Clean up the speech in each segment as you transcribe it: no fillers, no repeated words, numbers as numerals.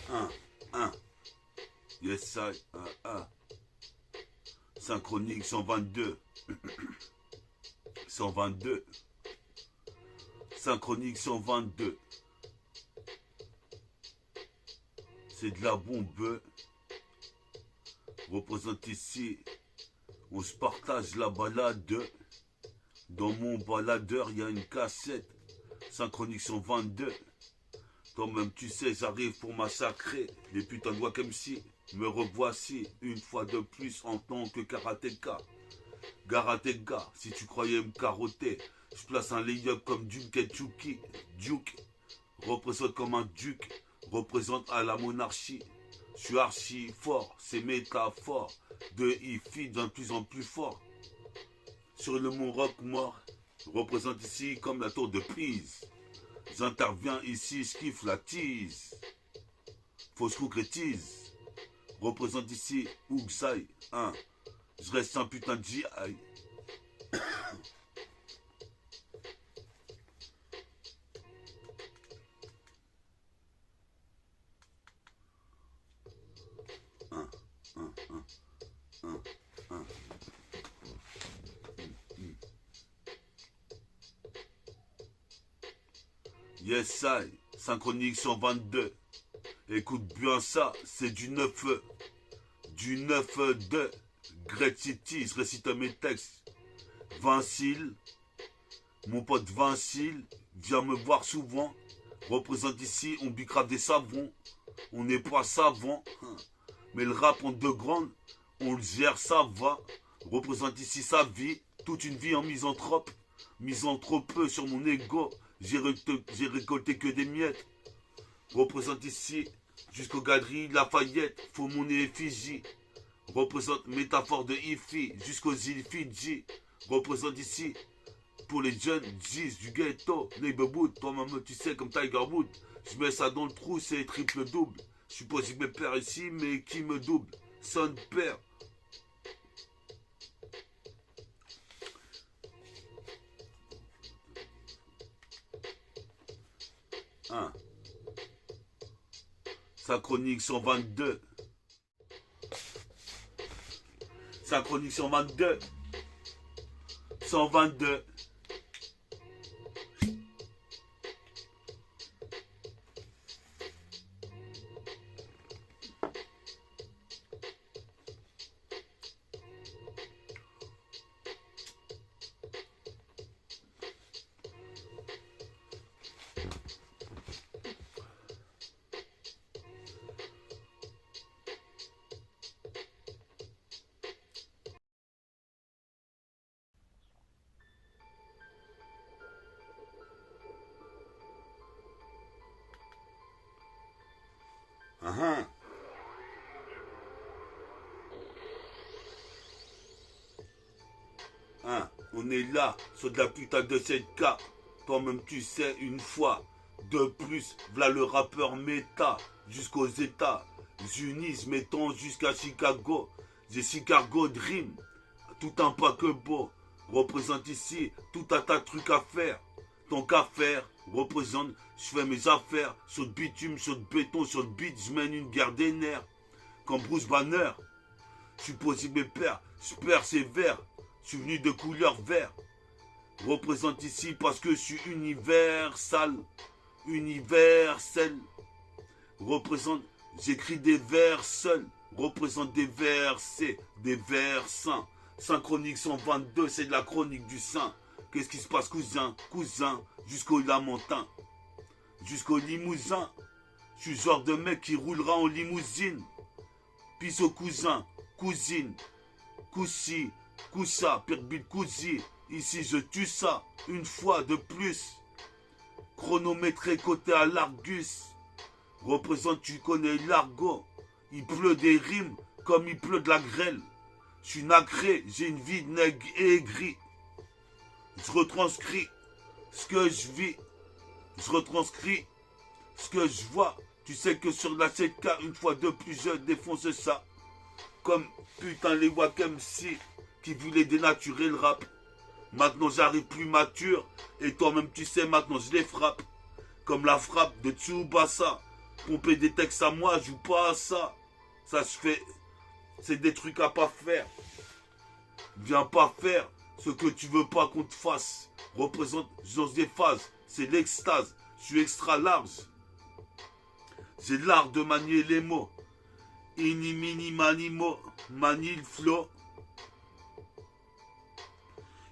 Un, un. Yes, I, Synchronique 122. 122. Synchronique 122. C'est de la bombe. Représente ici. On se partage la balade. Dans mon baladeur, il y a une cassette. Synchronique 122. Toi-même, tu sais, j'arrive pour massacrer les putains de Wack-MC. Me revoici une fois de plus en tant que karatéka. Garateka, si tu croyais me carotter, je place un lay-up comme Duke et Chucky. Duke représente comme un duc, représente à la monarchie. Je suis archi fort, c'est métaphore. De hi-fi de plus en plus fort. Sur le mont Rock mort, représente ici comme la tour de Pise. J'interviens ici, je kiffe la tease. Faut que je concrétise. Représente ici Ougsai, hein. Je reste un putain de GI. Un, un, un, un, un. Yes, I, Synchronique 122. Écoute bien ça, c'est du 9. Du 9-2. Great City, je récite mes textes. Vincile, mon pote Vincile, vient me voir souvent. Représente ici, on bicrave des savons. On n'est pas savant. Mais le rap en deux grandes, on le gère, ça va. Représente ici sa vie, toute une vie en misanthrope. Misanthrope sur mon ego. J'ai récolté que des miettes. Représente ici, jusqu'aux galeries Lafayette, faut mon effigie. Représente métaphore de hi-fi, jusqu'aux îles Fidji. Représente ici, pour les jeunes, G's du ghetto, neighborhood, toi-même tu sais comme Tiger Wood. Je mets ça dans le trou, c'est triple double. Je suppose que mes pères ici, mais qui me double? Son père. Un. Synchronique 122. Synchronique 122. 122. Hein. Hein. On est là, sur de la putain de 7K. Toi-même tu sais, une fois de plus, v'là le rappeur méta, jusqu'aux États-Unis, mettons jusqu'à Chicago. J'ai Chicago Dream, tout un paquebot. Représente ici, tout un tas de trucs à faire. Ton qu'à faire, représente, je fais mes affaires, sur le bitume, sur le béton, sur le beat, je mène une guerre des nerfs. Comme Bruce Banner, je suis posé mes pères, je persévère, je suis venu de couleur vert. Représente ici parce que je suis universal, universel. Représente, j'écris des vers seuls, représente des versets, des vers saints. Synchronique 122, c'est de la chronique du saint. Qu'est-ce qui se passe, cousin, cousin, jusqu'au Lamentin, jusqu'au Limousin. Je suis le genre de mec qui roulera en limousine. Pisse au cousin, cousine, coussi, coussa, pirbit cousi. Ici je tue ça, une fois de plus. Chronométré côté à l'Argus. Représente, tu connais l'argot. Il pleut des rimes comme il pleut de la grêle. Je suis nacré, j'ai une vie nègre et aigrie. Je retranscris ce que je vis. Je retranscris ce que je vois. Tu sais que sur la 7K, une fois de plus, je défonce ça. Comme putain les Wack-MC qui voulaient dénaturer le rap. Maintenant j'arrive plus mature. Et toi-même tu sais, maintenant je les frappe. Comme la frappe de Tsubasa. Pomper des textes à moi, je joue pas à ça. Ça se fait. C'est des trucs à pas faire. Viens pas faire ce que tu veux pas qu'on te fasse. Représente dans des phases. C'est l'extase. Je suis extra large. J'ai l'art de manier les mots. Ini mini manimo. Manie le flow.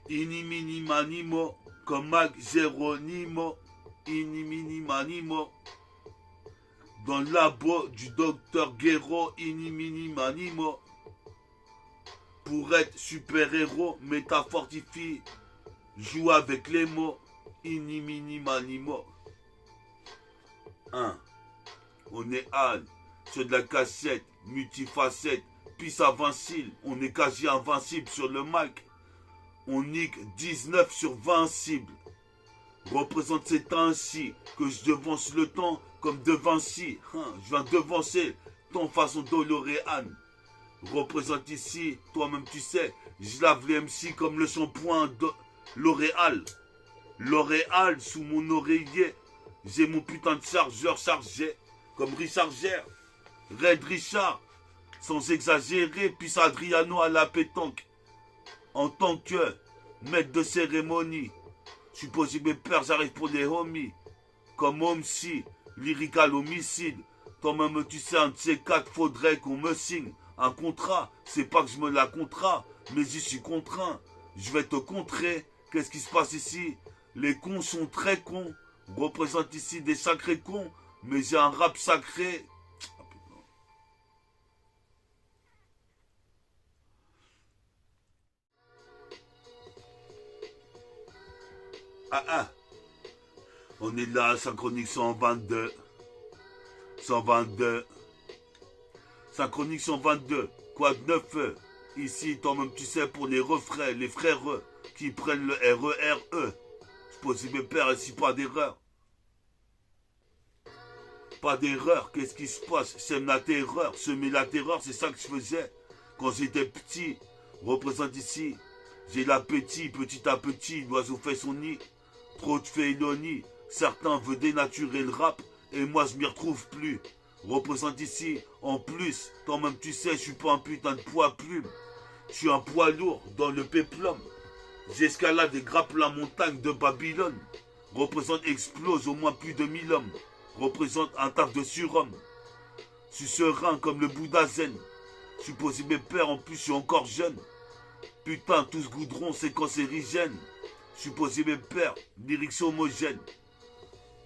Ini mini manimo. Comme Mac Geronimo. Ini mini manimo. Dans le labo du docteur Guéraud. Ini mini manimo. Pour être super-héros, métafortifie, joue avec les mots, ini mini manimo. 1. On est Anne, sur de la cassette, multifacette, pisse invincible, on est quasi invincible sur le mic. On nique 19 sur 20 cibles. Représente cet ainsi que je devance le temps comme de Vinci. Je viens devancer ton façon d'Oloréane. Représente ici, toi-même tu sais, je lave les MC comme le shampoing de L'Oréal. L'Oréal sous mon oreiller, j'ai mon putain de chargeur chargé, comme Richard Gere, Red Richard, sans exagérer, puis Adriano à la pétanque. En tant que maître de cérémonie, supposé mes pères, j'arrive pour les homies, comme Homsi, lyrical homicide, toi-même tu sais, un de ces quatre, faudrait qu'on me signe. Un contrat, c'est pas que je me la contrat, mais j'y suis contraint. Je vais te contrer. Qu'est-ce qui se passe ici? Les cons sont très cons. Représente ici des sacrés cons, mais j'ai un rap sacré. Ah. On est là, Synchronique 122. 122. Synchronique 122. Quoi de neuf? Ici, toi-même, tu sais, pour les refrains, les frères qui prennent le RERE. Je pose mes pères ici, pas d'erreur. Pas d'erreur, qu'est-ce qui se passe? Sème la terreur, semer la terreur, c'est ça que je faisais quand j'étais petit. Représente ici, j'ai l'appétit, petit à petit, l'oiseau fait son nid. Trop de félonie, certains veulent dénaturer le rap, et moi je m'y retrouve plus. Représente ici, en plus, toi-même tu sais, je suis pas un putain de poids plume. Je suis un poids lourd dans le péplum. J'escalade et grappe la montagne de Babylone. Représente explose au moins plus de 1000 hommes. Représente un taf de surhomme. Je suis serein comme le Bouddha zen. Je suis posé mes pères, en plus je suis encore jeune. Putain, tout ce goudron c'est cancérigène. Je suis posé mes pères, lyrics homogènes.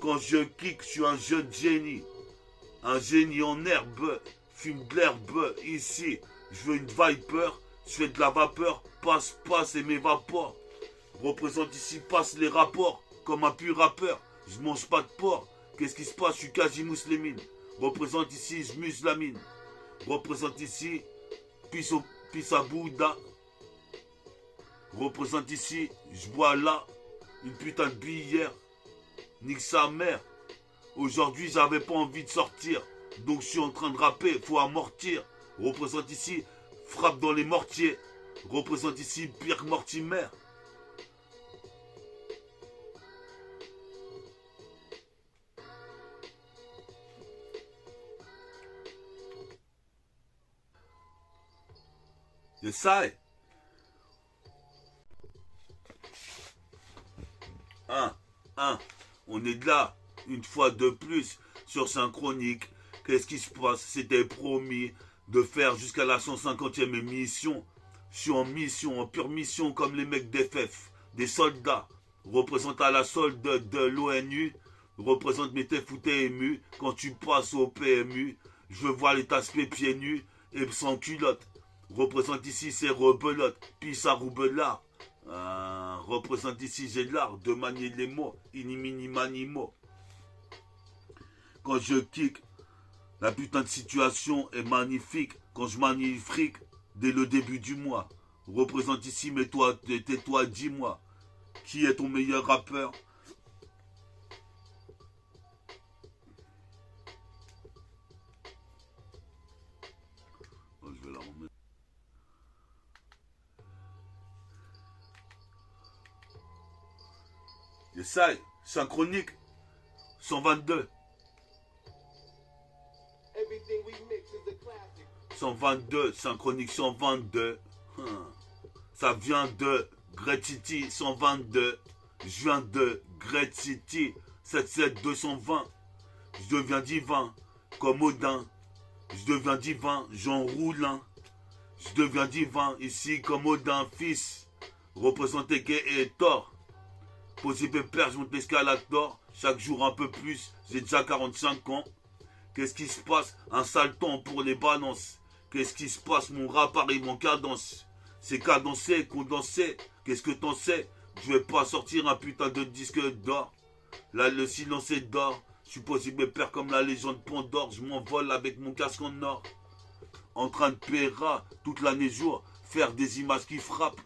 Quand je kick, je suis un jeune génie. Un génie en herbe, fume de l'herbe ici. Je veux une Viper, je fais de la vapeur, passe et m'évapore. Représente ici, passe les rapports, comme un pur rappeur. Je mange pas de porc. Qu'est-ce qui se passe? Je suis quasi mousseline. Représente ici, je muse la mine. Représente ici, pisse à Bouddha. Représente ici, je bois là, une putain de bière. Nique sa mère. Aujourd'hui, j'avais pas envie de sortir. Donc je suis en train de rapper, faut amortir. Représente ici, frappe dans les mortiers. Représente ici, Pierre Mortimer. C'est ça. On est là, une fois de plus, sur Synchronique. Qu'est-ce qui se passe? C'était promis de faire jusqu'à la 150e émission. Je suis en mission, en pure mission, comme les mecs d'FF, des soldats. Représente à la solde de l'ONU. Représente mes foutés émus. Quand tu passes au PMU, je veux voir les taspés pieds nus et sans culotte. Représente ici ces rebelotes, puis ça roubelard. Représente ici, j'ai l'art de manier les mots, inimini manimo. Quand je kick, la putain de situation est magnifique. Quand je manie le fric, dès le début du mois. Représente ici, mais toi, tais-toi, dis-moi. Qui est ton meilleur rappeur? Je vais la remettre. Et ça, Synchronique 122. 122, synchronique 122. Ça vient de Great City 122. Je viens de Great City 77220. Je deviens divin comme Odin. Je deviens divin, Jean Roulin. Je deviens divin ici comme Odin, fils. Représenté et Thor. Possible père, je monte l'escalator. Chaque jour un peu plus. J'ai déjà 45 ans. Qu'est-ce qui se passe? Un sale temps pour les balances. Qu'est-ce qui se passe? Mon rap arrive en cadence. C'est cadencé, condensé. Qu'est-ce que t'en sais? Je vais pas sortir un putain de disque d'or. Là, le silence est d'or. Je suis possible père comme la légende Pandore. Je m'envole avec mon casque en or. En train de péra toute l'année jour. Faire des images qui frappent.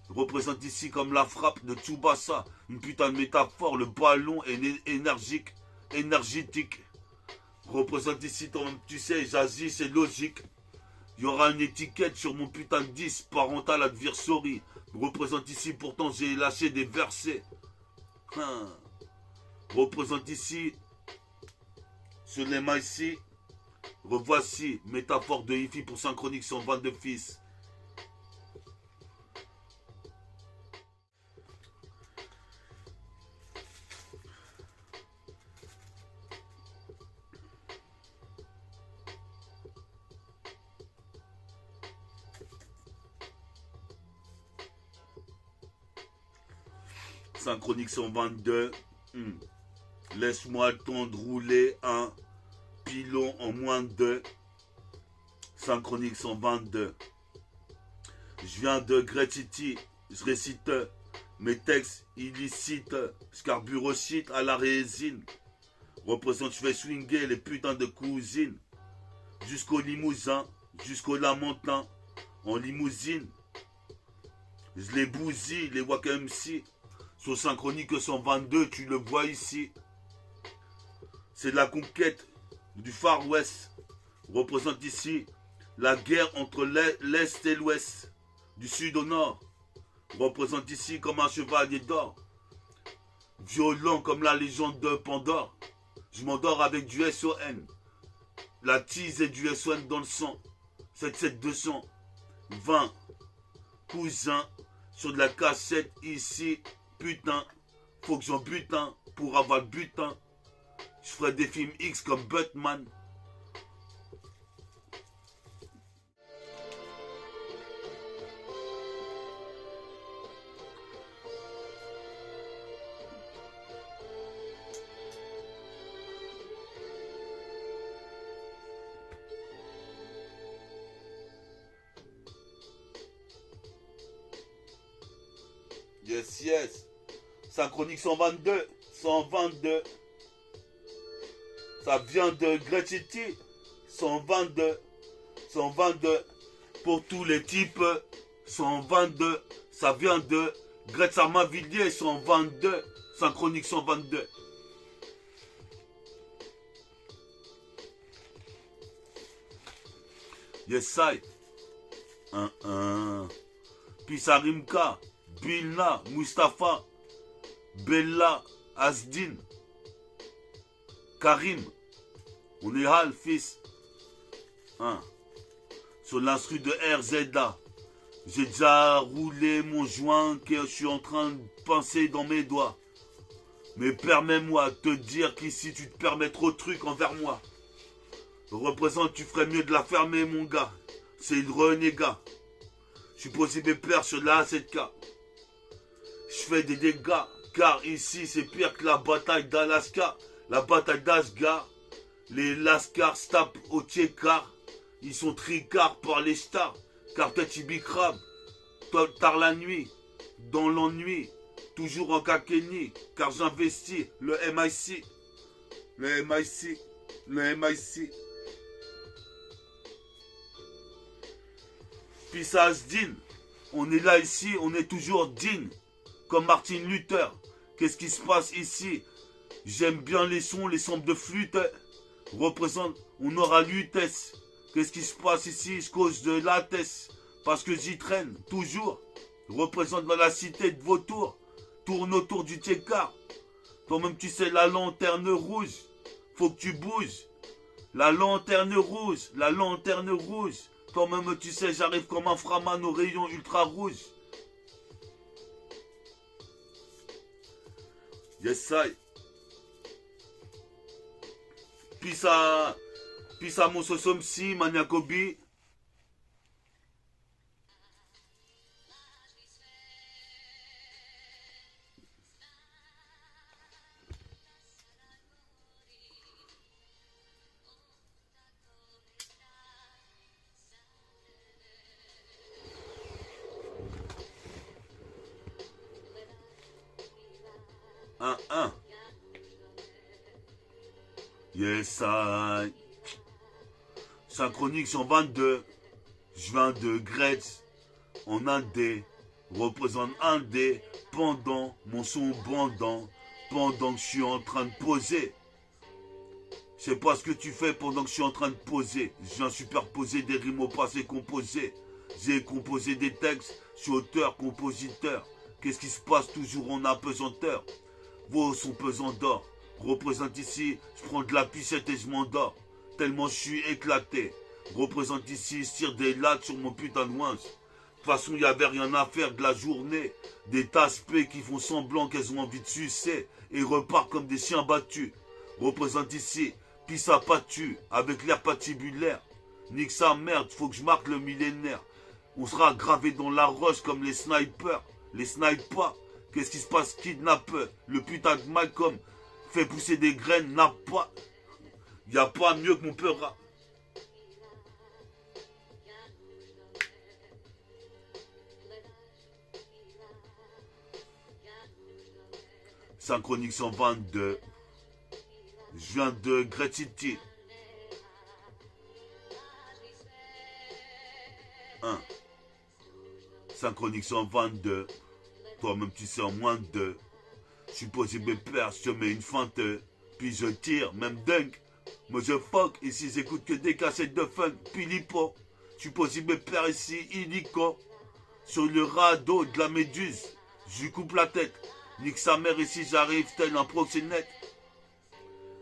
Représente ici comme la frappe de Tsubasa. Une putain de métaphore. Le ballon est énergique. Énergétique. Représente ici, tu sais, j'agis, c'est logique. Il y aura une étiquette sur mon putain de 10. Parental advisory. Représente ici, pourtant j'ai lâché des versets. Représente ici. Sur les mains ici. Revoici. Métaphore de Hi-Fi pour synchronique 122 fils. Synchronique 122. Laisse-moi le temps de rouler un pilon en moins de 2. Synchronique 122. Je viens de Great City. Je récite mes textes illicites. Je carbure shit à la résine. Représente, je fais swinger les putains de cousines. Jusqu'au Limousin. Jusqu'au Lamentin. En limousine. Je les bousille, les Waka MC. Sur synchronique 122, tu le vois ici. C'est la conquête du Far West. Représente ici la guerre entre l'Est et l'Ouest. Du Sud au Nord. Représente ici comme un chevalier d'or. Violent comme la légende de Pandore. Je m'endors avec du SON. La tease et du SON dans le sang. 77200. 20. Cousin. Sur de la cassette ici. Putain, faut que j'en bute un pour avoir le butin. Je ferai des films X comme Batman. Yes, yes. Synchronique 122. 122. Ça vient de Great City. 122. 122. Pour tous les types. 122. Ça vient de Great Sarmavilliers. 122. Synchronique 122. Yes, I. Pisarimka. Bilna. Mustafa. Bella, Asdin, Karim, on est Hal, fils. Sur l'instru de RZA, j'ai déjà roulé mon joint que je suis en train de pincer dans mes doigts. Mais permets-moi de te dire qu'ici tu te permets trop de trucs envers moi. Représente, tu ferais mieux de la fermer, mon gars. C'est le renégat. Je suis possible père sur la A7K. Je fais des dégâts. Car ici, c'est pire que la bataille d'Alaska. La bataille d'Asgard. Les Lascars se tapent au Tchekar. Ils sont tricards par les stars. Car tête Ibicrab. Tard la nuit. Dans l'ennui. Toujours en Kakeni. Car j'investis le MIC. Le MIC. Le MIC. Puis ça se digne. On est là ici. On est toujours digne. Comme Martin Luther. Qu'est-ce qui se passe ici? J'aime bien les sons de flûte. Représente, on aura l'utesse. Qu'est-ce qui se passe ici? Je cause de latex. Parce que j'y traîne, toujours. Représente dans la cité de Vautour. Tourne autour du Tchekar. Toi-même, tu sais, la lanterne rouge. Faut que tu bouges. La lanterne rouge, la lanterne rouge. Toi-même tu sais, j'arrive comme un framan au rayon ultra rouge. Yes, I. Pisa mon sosomsi, maniakobi. Un. Yes, I. Synchronique 122. Je viens de Gretz. En Indé. Représente Indé. Pendant mon son bandant. Pendant que je suis en train de poser. Je sais pas ce que tu fais pendant que je suis en train de poser. Je viens superposer des rimes au passé composé. J'ai composé des textes. Je suis auteur, compositeur. Qu'est-ce qui se passe toujours en apesanteur? Vos sont pesants d'or. Représente ici, je prends de la piscette et je m'endors. Tellement je suis éclaté. Représente ici, je tire des lattes sur mon putain de winch. De toute façon, il n'y avait rien à faire de la journée. Des taspés qui font semblant qu'elles ont envie de sucer et repartent comme des chiens battus. Représente ici, pisse à patu, avec l'air patibulaire. Nique sa merde, faut que je marque le millénaire. On sera gravé dans la roche comme les snipers. Les snipers. Qu'est-ce qui se passe? Kidnappeur. Le putain de Malcolm fait pousser des graines, n'a pas. Y a pas mieux que mon peur. Synchronique 122. Je viens de Great City. 1. Synchronique 122. Toi-même tu sais en moins de 2. Je suis possible père, je te mets une feinte. Puis je tire, même dingue. Moi je fuck, ici j'écoute que des cassettes de funk. Puis l'hippo. Je suis possible père ici, illico. Sur le radeau de la méduse. Je lui coupe la tête. Nique sa mère ici, j'arrive tel un proxénète.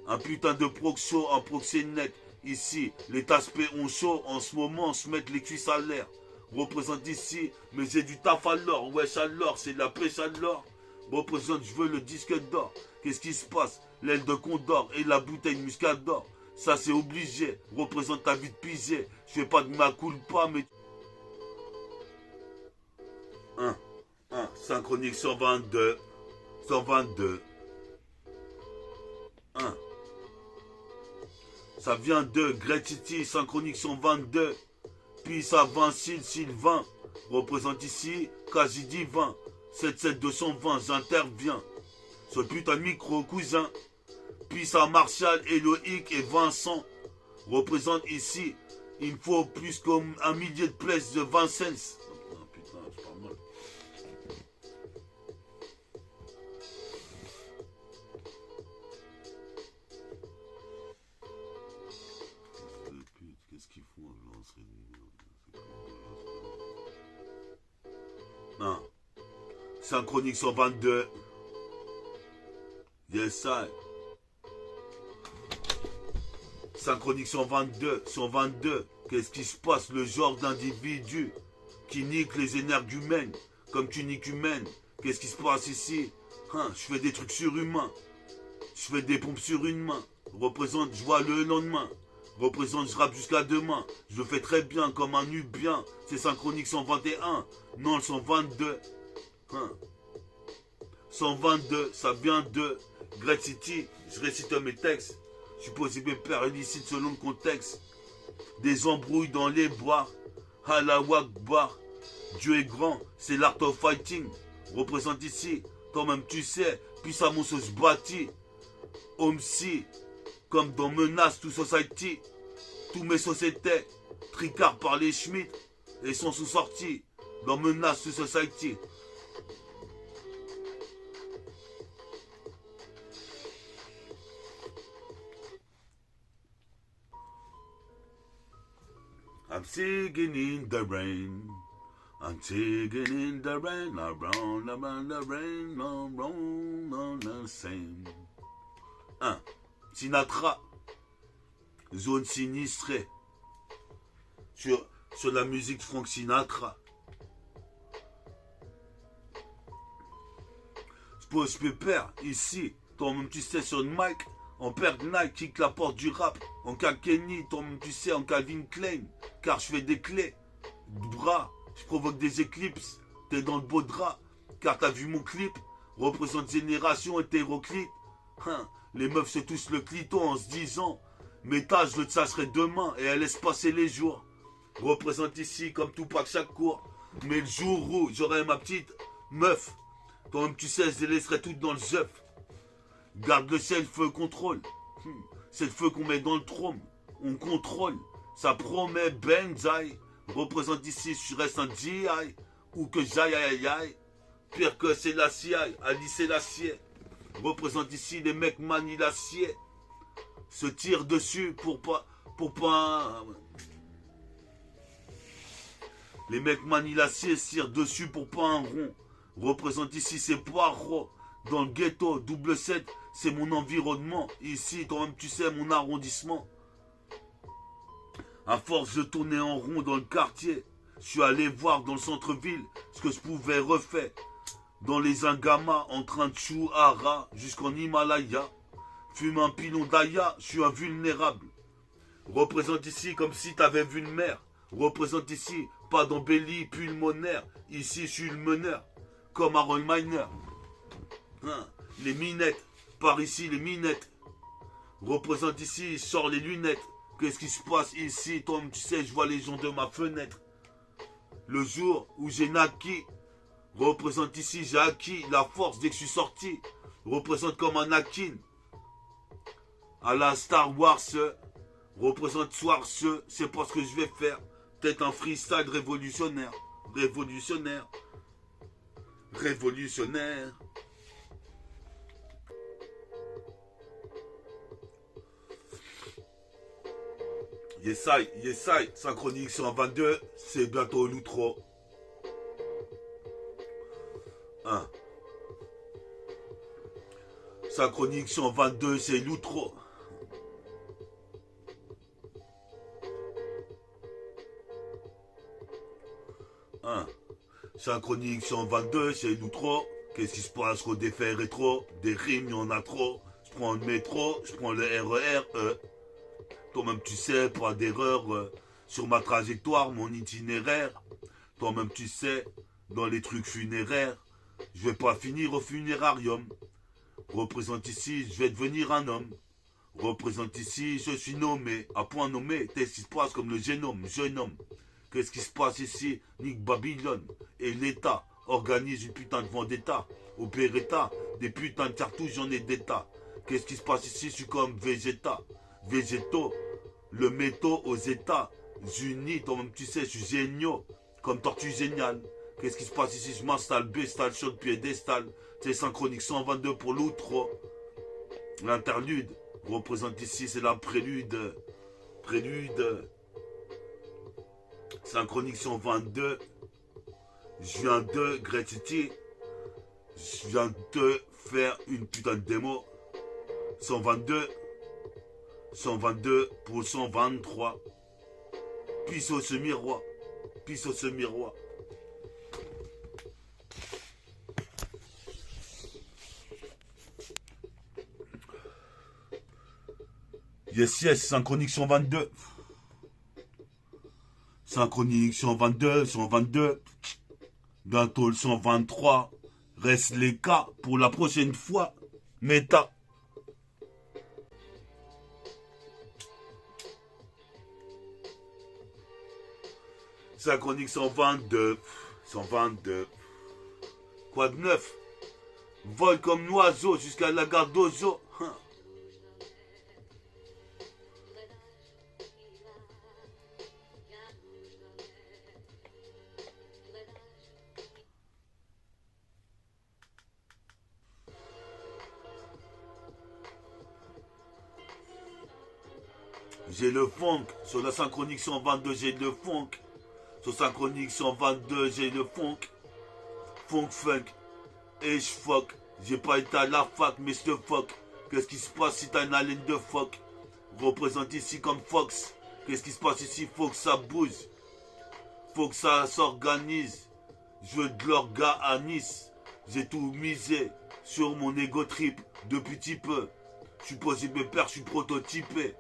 Un putain de proxo, un proxénète. Ici, les taspés ont chaud. En ce moment, on se met les cuisses à l'air. Représente ici, mais j'ai du taf à l'or. Wesh à l'or, c'est de la pêche à l'or. Représente, je veux le disque d'or. Qu'est-ce qui se passe? L'aile de condor et la bouteille muscador. Ça c'est obligé. Représente ta vie de pigé. Je fais pas de ma culpa, mais... 1. Synchronique 122. 122. 1. Ça vient de Great City, synchronique 122. Puis ça Vincile, Sylvain. Représente ici, quasi divin. 77220, j'interviens. Sur le putain de micro, cousin. Puis ça Martial, Eloïc et Vincent. Représente ici. Il me faut plus comme un millier de places de 20 cents. Oh, putain, c'est pas mal. Qu'est-ce qu'ils font? Non. Synchronique 122. Yes, I. Synchronique 122. 122. Qu'est-ce qui se passe? Le genre d'individu qui nique les énergumènes. Comme tu niques humaines. Qu'est-ce qui se passe ici? Hein, je fais des trucs surhumains. Je fais des pompes sur une main. Représente, je vois le lendemain. Représente, je rappe jusqu'à demain. Je le fais très bien comme un nubien. C'est synchronique 121. Non, le 122. Hein. 122, ça vient de Great City. Je récite mes textes. Je suis possible père illicite selon le contexte. Des embrouilles dans les bois. Allah Akbar. Dieu est grand, c'est l'art of fighting. Représente ici, toi-même tu sais. Puis ça mon sauce bâti. Homsi, comme dans Menace to Society. Tous mes sociétés, tricard par les Schmitt. Et sont sous-sortis dans Menace to Society. I'm singing in the rain. I'm singing in the rain. Around the rain. Around the same. 1. Sinatra. Zone sinistrée. Sur la musique de Frank Sinatra. Pose pépère, ici, toi-même tu sais sur le mic, en perd Nike, kick la porte du rap, en Kenny, toi-même tu sais en Calvin Klein, car je fais des clés, bras, je provoque des éclipses, t'es dans le beau drap, car t'as vu mon clip, représente génération hétéroclite, les meufs se touchent le clito en se disant, mais je le tâcherai demain, et elle laisse passer les jours, représente ici comme Tupac chaque cours, mais le jour où j'aurai ma petite meuf, toi-même tu sais, je les laisserai toutes dans le œuf. Garde le self contrôle. C'est le feu qu'on met dans le trône. On contrôle. Ça promet Benzaï. Représente ici, je reste un GI. Ou que j'aille aïe aïe. Pire que c'est la CIA. Ali c'est l'acier. Représente ici les mecs manient l'acier. Se tirent dessus pour pas. Les mecs manient l'acier, se tirent dessus pour pas un rond. Représente ici ces poireaux. Dans le ghetto, double 7, c'est mon environnement. Ici, toi-même, tu sais, mon arrondissement. À force de tourner en rond dans le quartier, je suis allé voir dans le centre-ville ce que je pouvais refaire. Dans les Ingamas, en train de chouara jusqu'en Himalaya. Fume un pilon d'Aya, je suis invulnérable. Représente ici comme si t'avais vu une mer. Représente ici, pas d'embellie pulmonaire. Ici, je suis le meneur. Comme Aaron Miner. Les minettes. Par ici, les minettes. Représente ici, je sors les lunettes. Qu'est-ce qui se passe ici? Toi, tu sais, je vois les gens de ma fenêtre. Le jour où j'ai naquis. Représente ici, j'ai acquis la force dès que je suis sorti. Représente comme un Anakin. À la Star Wars. Représente soir ce. C'est pas ce que je vais faire. Peut-être un freestyle révolutionnaire. Révolutionnaire. Révolutionnaire. Yesai, synchronique sur un 22, c'est bientôt l'outro. 1. Synchronique sur 22, c'est l'outro. Synchronique sur 22, c'est l'outro. Qu'est-ce qui se passe au défait rétro? Des rimes, il y en a trop. Je prends le métro, je prends le RER. Toi-même tu sais, pas d'erreur sur ma trajectoire, mon itinéraire. Toi-même tu sais, dans les trucs funéraires, je vais pas finir au funérarium. Représente ici, je vais devenir un homme. Représente ici, je suis nommé, à point nommé. Qu'est-ce qui se passe comme le génome, jeune homme? Qu'est-ce qui se passe ici? Nique Babylone. Et l'État organise une putain de vendetta. Au Beretta, des putains de cartouches, j'en ai d'état. Qu'est-ce qui se passe ici? Je suis comme Vegeta. Végétaux, le métaux aux États-Unis. Toi-même tu sais, je suis génial. Comme tortue géniale. Qu'est-ce qui se passe ici? Je m'installe, bestal, sur le piédestal. C'est synchronique 122 pour l'outro. L'interlude représente ici, c'est la prélude. Prélude. Synchronique 122. Je viens de Great City. Je viens de faire une putain de démo. 122. 122 pour 123. Pisse ce miroir. Pisse ce miroir. Yes, synchronique 122. Synchronique 122, 122. Bientôt le 123. Reste les cas pour la prochaine fois. Méta. Synchronique 122. 122. Quoi de neuf? Vole comme un oiseau jusqu'à la gare d'Ozo. J'ai le funk. Sur la synchronique 122, j'ai le funk. Sur synchronique 122, j'ai le funk. Funk. Et je fuck. J'ai pas été à la fac, mais je te fuck. Qu'est-ce qui se passe si t'as une haleine de fuck? représente ici comme Fox. Qu'est-ce qui se passe ici? Faut que ça bouge. Faut que ça s'organise. Je veux de l'orga à Nice. J'ai tout misé sur mon ego trip depuis petit peu. Je suis possible père, je suis prototypé.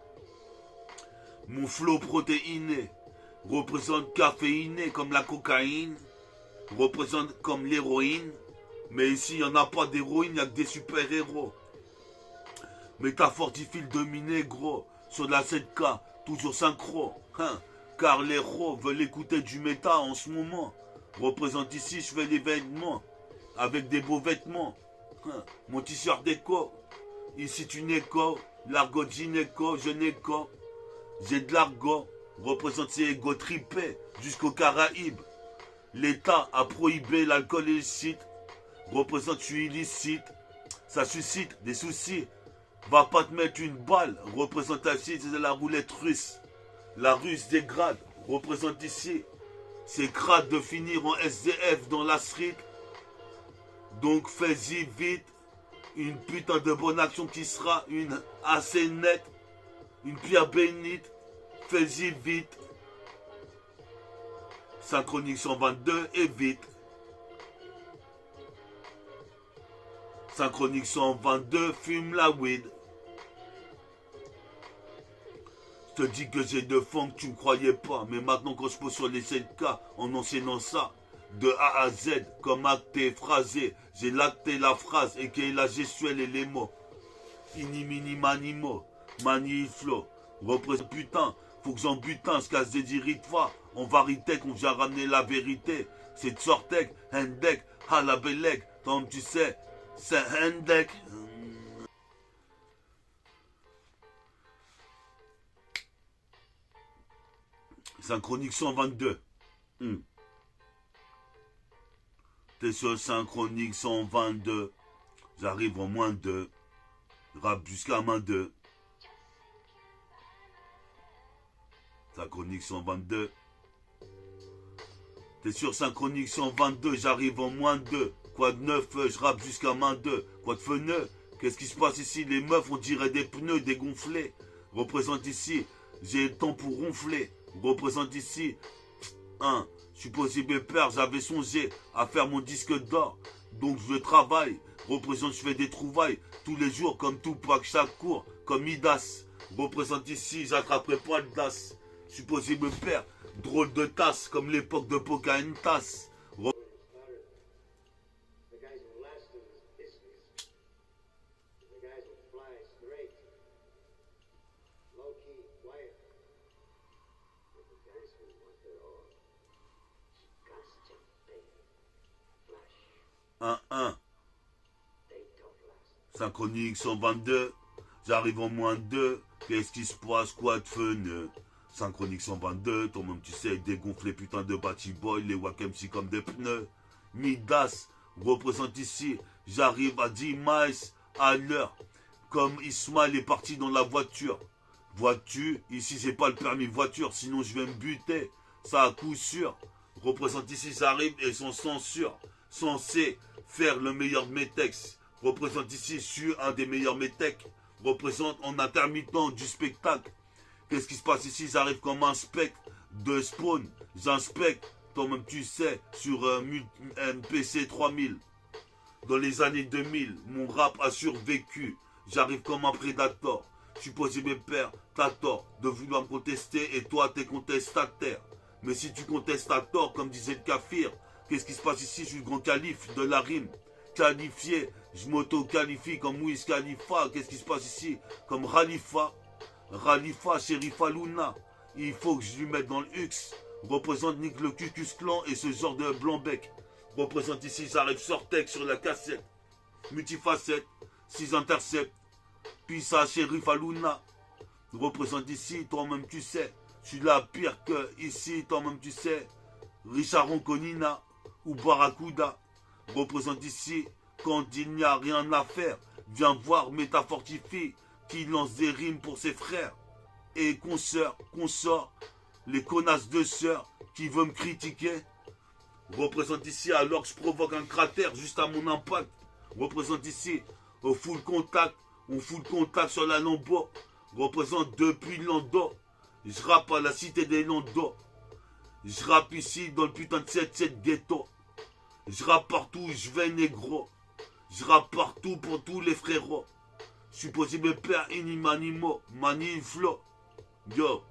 Mon flow protéiné représente caféiné comme la cocaïne. Représente comme l'héroïne. Mais ici, il n'y en a pas d'héroïne, il n'y a que des super-héros. Métafortifie le dominé, gros. Sur la 7K, toujours synchro. Hein, car les héros veulent écouter du méta en ce moment. Représente ici, je fais l'événement. Avec des beaux vêtements. Hein, mon t-shirt déco. Ici, tu n'éco. L'argot gynéco, je n'éco. J'ai de l'argot. Représente ces égos tripés jusqu'aux Caraïbes. L'État a prohibé l'alcool illicite. Représente, je suis illicite. Ça suscite des soucis. Va pas te mettre une balle. Représente ici, c'est la roulette russe. La russe dégrade. Représente ici. C'est crade de finir en SDF dans la street. Donc fais-y vite. Une putain de bonne action qui sera une assez nette. Une pierre bénite. Fais-y vite. Synchronique 122 et vite. Synchronique 122, fume la weed. Je te dis que j'ai de funk, tu me croyais pas. Mais maintenant quand je pose sur les 7K en enseignant ça, de A à Z, comme acté, phrasé, j'ai lacté la phrase et qui est la gestuelle et les mots. Ini mini manimo, mani flow. Représente putain, faut que j'en butin, ce casse des diritva. En varité qu'on vient ramener la vérité. C'est de sortek, hendek, halabelek, comme tu sais. C'est Hendek. Synchronique 122. T'es sur Synchronique 122. J'arrive en moins 2. Rap jusqu'à moins 2. Synchronique 122. T'es sur Synchronique 122. J'arrive en moins 2. Quoi de neuf, je rappe jusqu'à main 2. Quoi de feneux? Qu'est-ce qui se passe ici? Les meufs, on dirait des pneus dégonflés. Représente ici, j'ai le temps pour ronfler. Représente ici, je suis possible père, j'avais songé à faire mon disque d'or. Donc je travaille. Représente, je fais des trouvailles. Tous les jours, comme Tupac, chaque cours, comme Midas. Représente ici, j'attraperai pas le das. Je suis possible père, drôle de tasse, comme l'époque de Pocahontas. Synchronique 122, j'arrive en moins 2, qu'est-ce qui se passe, quoi de fun? Synchronique 122, toi-même tu sais, dégonfler putain de Batty Boy, les Wack MC comme des pneus. Midas, représente ici, j'arrive à 10 miles à l'heure, comme Ismaël est parti dans la voiture. Vois-tu, ici c'est pas le permis voiture, sinon je vais me buter, ça à coup sûr. Représente ici, j'arrive et son censure, censé faire le meilleur de mes textes. Représente ici, je suis un des meilleurs métèques. Représente en intermittent du spectacle. Qu'est-ce qui se passe ici? J'arrive comme un spectre de spawn. J'inspecte, toi-même tu sais, sur un MPC 3000. Dans les années 2000, mon rap a survécu. J'arrive comme un prédateur. Je suis possible père, t'as tort de vouloir me contester et toi t'es contestataire. Mais si tu contestes à tort, comme disait le Kafir, qu'est-ce qui se passe ici? Je suis le grand calife de la rime. Qualifié, je m'auto-qualifie comme Wiz Khalifa. Qu'est-ce qui se passe ici? Comme Khalifa, Sherifa Luna. Il faut que je lui mette dans le Hux. Représente Nick le Cucus Clan et ce genre de blanc-bec. Représente ici, j'arrive Sortek sur la cassette. Multifacette, 6 intercepts. Puis ça, Sherifa Luna. Représente ici, toi-même tu sais. Je suis là pire que ici, toi-même tu sais. Richard Ronconina ou Barracuda. Représente ici, quand il n'y a rien à faire, viens voir Métafortifie qui lance des rimes pour ses frères et consorts, les connasses de sœurs qui veulent me critiquer. Représente ici alors que je provoque un cratère juste à mon impact. Représente ici, au full contact, on fout le contact sur la lambeau. représente depuis Londres. Je rappe à la cité des Londres. Je rappe ici dans le putain de 7-7 ghetto. Je rappe partout, je vais négro. Je rappe partout pour tous les frérots. Je suis possible père inimanimo, maniflo. Yo.